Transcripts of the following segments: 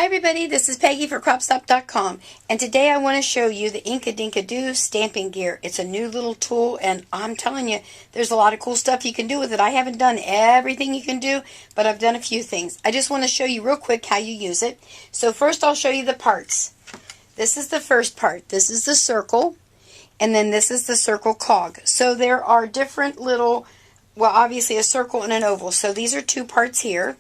Hi everybody, this is Peggy for Cropstop.com, and today I want to show you the Inkadinkadoo Stamping Gear. It's a new little tool, and I'm telling you, there's a lot of cool stuff you can do with it. I haven't done everything you can do, but I've done a few things. I just want to show you real quick how you use it. So first I'll show you the parts. This is the first part. This is the circle, and then this is the circle cog. So there are different little, well, obviously a circle and an oval. So these are two parts here,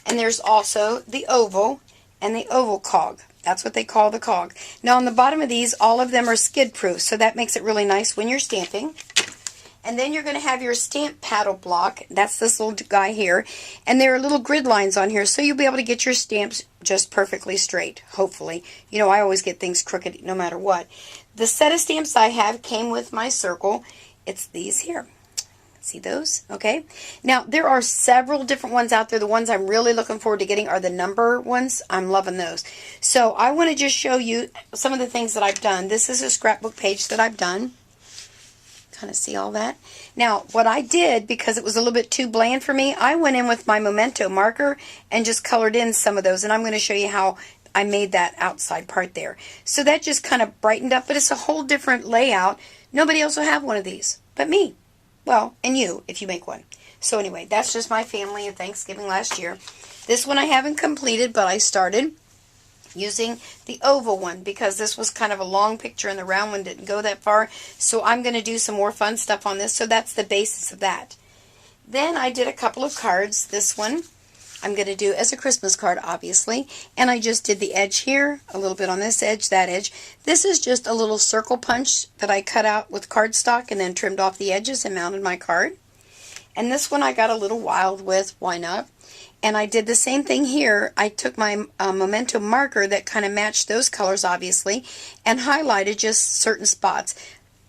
and there's also the oval and the oval cog. That's what they call the cog. Now on the bottom of these, all of them are skid proof, so that makes it really nice when you're stamping. And then you're going to have your stamp paddle block. That's this little guy here. And there are little grid lines on here, so you'll be able to get your stamps just perfectly straight, hopefully. You know, I always get things crooked no matter what. The set of stamps I have came with my circle. It's these here. See those? Okay. Now, there are several different ones out there. The ones I'm really looking forward to getting are the number ones. I'm loving those. So I want to just show you some of the things that I've done. This is a scrapbook page that I've done. Kind of see all that? Now, what I did, because it was a little bit too bland for me, I went in with my Memento marker and just colored in some of those. And I'm going to show you how I made that outside part there. So that just kind of brightened up, but it's a whole different layout. Nobody else will have one of these but me. Well, and you, if you make one. So anyway, that's just my family of Thanksgiving last year. This one I haven't completed, but I started using the oval one because this was kind of a long picture and the round one didn't go that far. So I'm going to do some more fun stuff on this. So that's the basis of that. Then I did a couple of cards. This one I'm going to do as a Christmas card, obviously. And I just did the edge here, a little bit on this edge, that edge. This is just a little circle punch that I cut out with cardstock and then trimmed off the edges and mounted my card. And this one I got a little wild with, why not? And I did the same thing here. I took my Memento marker that kind of matched those colors, obviously, and highlighted just certain spots.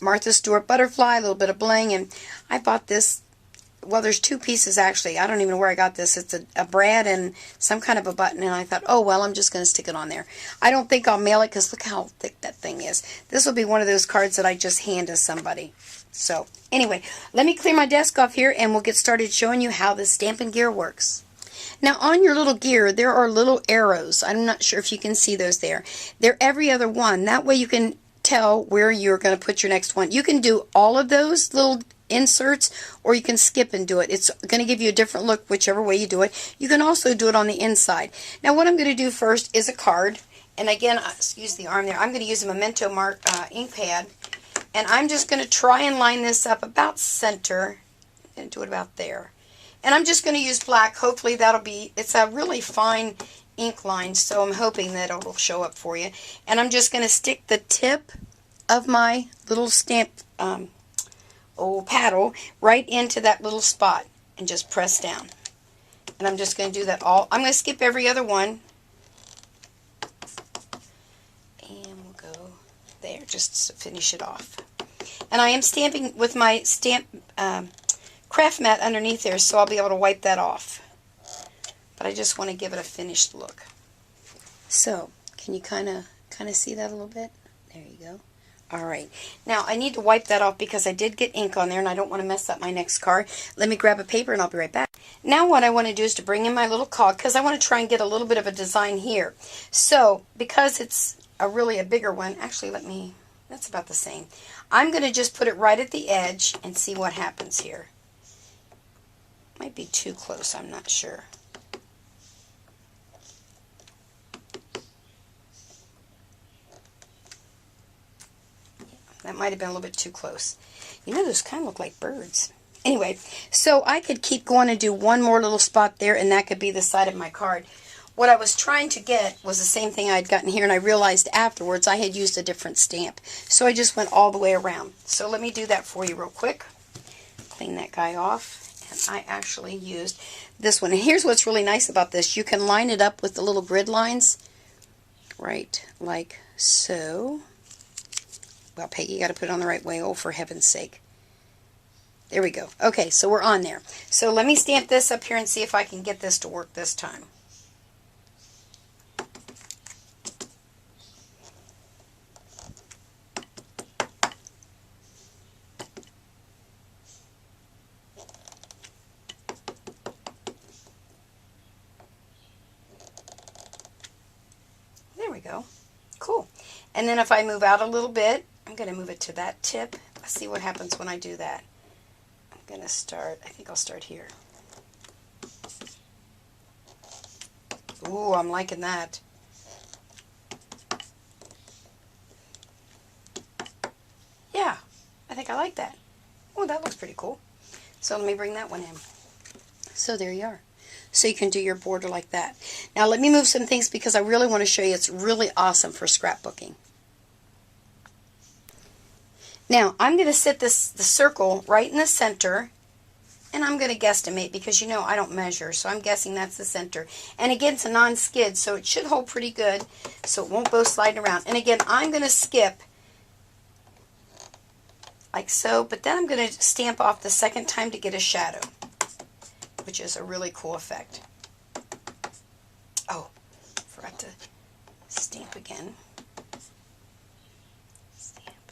Martha Stewart butterfly, a little bit of bling, and I bought this. Well, there's two pieces actually. I don't even know where I got this. It's a brad and some kind of a button, and I thought, oh, well, I'm just going to stick it on there. I don't think I'll mail it because look how thick that thing is. This will be one of those cards that I just hand to somebody. So, anyway, let me clear my desk off here, and we'll get started showing you how the Stamping Gear works. Now, on your little gear, there are little arrows. I'm not sure if you can see those there. They're every other one. That way you can tell where you're going to put your next one. You can do all of those little inserts, or you can skip and do it. It's going to give you a different look whichever way you do it. You can also do it on the inside. Now what I'm going to do first is a card, and again, excuse the arm there, I'm going to use a Memento ink pad, and I'm just going to try and line this up about center. I'm going to do it about there. And I'm just going to use black. Hopefully that'll be, it's a really fine ink line, so I'm hoping that it'll show up for you. And I'm just going to stick the tip of my little stamp paddle right into that little spot and just press down. And I'm just going to do that all. I'm going to skip every other one. And we'll go there just to finish it off. And I am stamping with my stamp craft mat underneath there, so I'll be able to wipe that off. But I just want to give it a finished look. So, can you kind of see that a little bit? There you go. Alright, now I need to wipe that off because I did get ink on there and I don't want to mess up my next card. Let me grab a paper and I'll be right back. Now what I want to do is to bring in my little cog because I want to try and get a little bit of a design here. So, because it's really a bigger one, actually that's about the same. I'm going to just put it right at the edge and see what happens here. Might be too close, I'm not sure. That might have been a little bit too close. You know, those kind of look like birds. Anyway, so I could keep going and do one more little spot there, and that could be the side of my card. What I was trying to get was the same thing I'd gotten here, and I realized afterwards I had used a different stamp. So I just went all the way around. So let me do that for you real quick. Clean that guy off. And I actually used this one. And here's what's really nice about this. You can line it up with the little grid lines. Right, like so. Well, Peggy, you got to put it on the right way. Oh, for heaven's sake. There we go. Okay, so we're on there. So let me stamp this up here and see if I can get this to work this time. go. Cool. And then if I move out a little bit, I'm going to move it to that tip. Let's see what happens when I do that. I'm going to start, I think I'll start here. Ooh, I'm liking that. Yeah, I think I like that. Oh, that looks pretty cool. So let me bring that one in. So there you are. So you can do your border like that. Now let me move some things because I really want to show you it's really awesome for scrapbooking. Now I'm going to set the circle right in the center, and I'm going to guesstimate because you know I don't measure, so I'm guessing that's the center. And again, it's a non-skid, so it should hold pretty good, so it won't go sliding around. And again, I'm going to skip like so, but then I'm going to stamp off the second time to get a shadow, which is a really cool effect. Oh, forgot to stamp again. Stamp.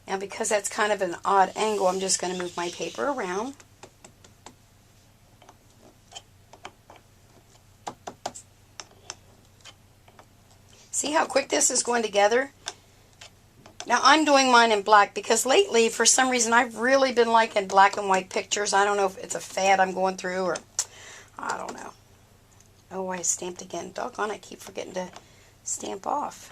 Now because that's kind of an odd angle, I'm just going to move my paper around. See how quick this is going together? Now I'm doing mine in black because lately, for some reason, I've really been liking black and white pictures. I don't know if it's a fad I'm going through or I don't know. Oh, I stamped again. Doggone, I keep forgetting to stamp off.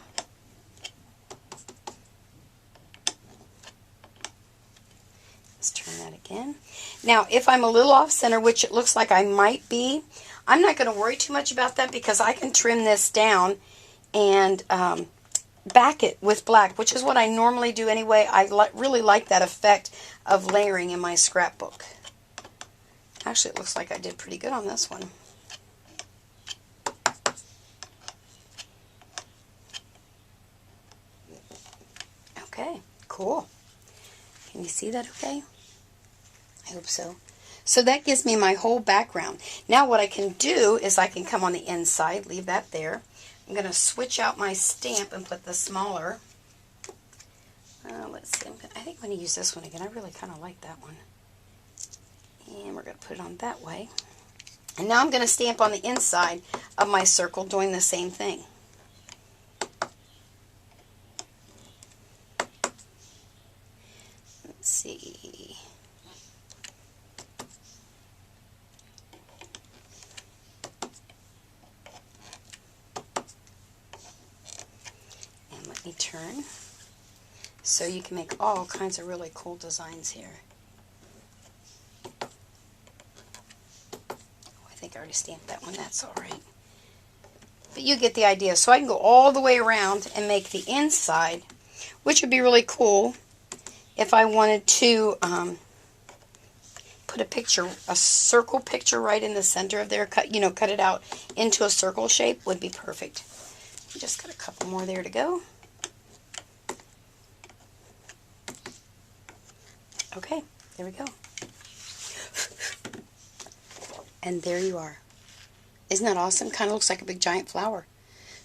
Let's turn that again. Now, if I'm a little off center, which it looks like I might be, I'm not going to worry too much about that because I can trim this down and back it with black, which is what I normally do anyway. I really like that effect of layering in my scrapbook. Actually, it looks like I did pretty good on this one. Okay, cool. Can you see that okay? I hope so. So that gives me my whole background. Now what I can do is I can come on the inside, leave that there. I'm going to switch out my stamp and put the smaller. Let's see. I think I'm going to use this one again. I really kind of like that one. And we're going to put it on that way. And now I'm going to stamp on the inside of my circle doing the same thing. Let's see. And let me turn so you can make all kinds of really cool designs here. I think I already stamped that one. That's all right. But you get the idea. So I can go all the way around and make the inside, which would be really cool if I wanted to put a picture, a circle picture right in the center of there. Cut it out into a circle shape would be perfect. Just got a couple more there to go. Okay, there we go. And there you are. Isn't that awesome? Kind of looks like a big giant flower.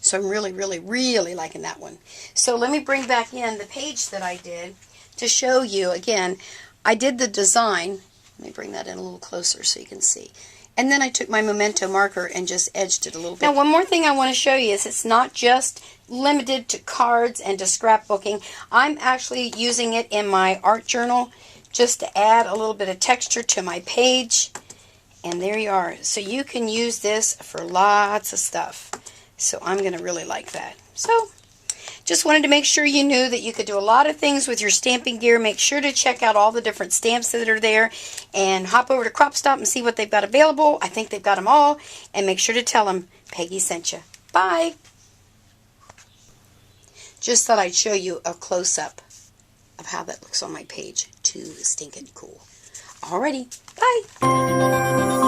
So I'm really, really, really liking that one. So let me bring back in the page that I did to show you. Again, I did the design. Let me bring that in a little closer so you can see. And then I took my Memento marker and just edged it a little bit. Now, one more thing I want to show you is it's not just limited to cards and to scrapbooking. I'm actually using it in my art journal just to add a little bit of texture to my page. And there you are. So you can use this for lots of stuff. So I'm going to really like that. So just wanted to make sure you knew that you could do a lot of things with your stamping gear. Make sure to check out all the different stamps that are there and hop over to CropStop and see what they've got available. I think they've got them all. And make sure to tell them Peggy sent you. Bye. Just thought I'd show you a close-up of how that looks on my page. Too stinking cool. Alrighty. Bye.